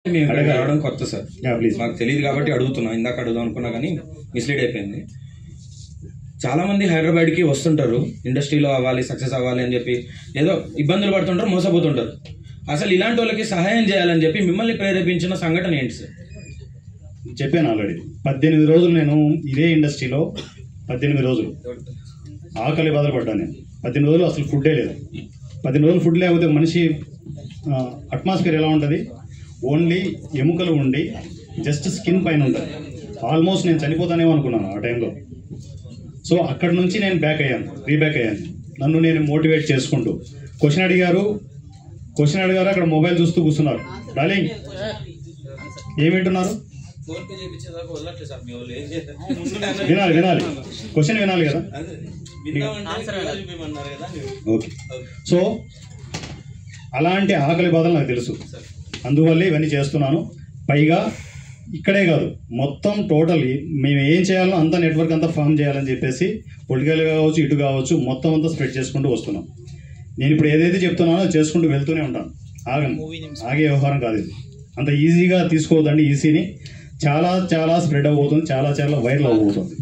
మేము ఇక్కడికి రావడం కొత్త సార్, మాకు తెలియదు కాబట్టి అడుగుతున్నాం. ఇందాక అడుగుదాం అనుకున్నా కానీ మిస్లీడ్ అయిపోయింది. చాలా మంది హైదరాబాద్కి వస్తుంటారు, ఇండస్ట్రీలో అవ్వాలి, సక్సెస్ అవ్వాలి అని చెప్పి ఏదో ఇబ్బందులు పడుతుంటారు, మోసపోతుంటారు. అసలు ఇలాంటి వాళ్ళకి సహాయం చేయాలని చెప్పి మిమ్మల్ని ప్రేరేపించిన సంఘటన ఏంటి సార్? చెప్పాను ఆల్రెడీ. 18 రోజులు నేను ఇదే ఇండస్ట్రీలో 18 రోజులు ఆకలి బాధలు పడ్డాను. నేను 18 రోజులు అసలు ఫుడ్డే లేదు. 18 రోజులు ఫుడ్ లేకపోతే మనిషి అట్మాస్ఫియర్ ఎలా ఉంటుంది? ఓన్లీ ఎముకలు ఉండి జస్ట్ స్కిన్ పైన ఉంటుంది. ఆల్మోస్ట్ నేను చనిపోతానేమో అనుకున్నాను ఆ టైంలో. సో అక్కడి నుంచి నేను రీబ్యాక్ అయ్యాను. నన్ను నేను మోటివేట్ చేసుకుంటూ క్వశ్చన్ అడిగారు. అక్కడ మొబైల్ చూస్తూ కూర్చున్నారు. డార్లింగ్ ఏం వింటున్నారు? వినాలి క్వశ్చన్ వినాలి కదా. ఓకే, సో అలాంటి ఆకలి బాధలు నాకు తెలుసు, అందువల్లే ఇవన్నీ చేస్తున్నాను. పైగా ఇక్కడే కాదు, మొత్తం టోటల్లీ మేము ఏం చేయాలో అంతా నెట్వర్క్ అంతా ఫామ్ చేయాలని చెప్పేసి పొలిటికల్గా కావచ్చు, ఇటు కావచ్చు, మొత్తం అంతా స్ప్రెడ్ చేసుకుంటూ వస్తున్నాం. నేను ఇప్పుడు ఏదైతే చెప్తున్నానో చేసుకుంటూ వెళ్తూనే ఉంటాను. ఆగే వ్యవహారం కాదు ఇది. అంత ఈజీగా తీసుకోవద్దండి. ఈసీని చాలా స్ప్రెడ్ అవ్వబోతుంది, చాలా వైరల్ అవ్వబోతుంది.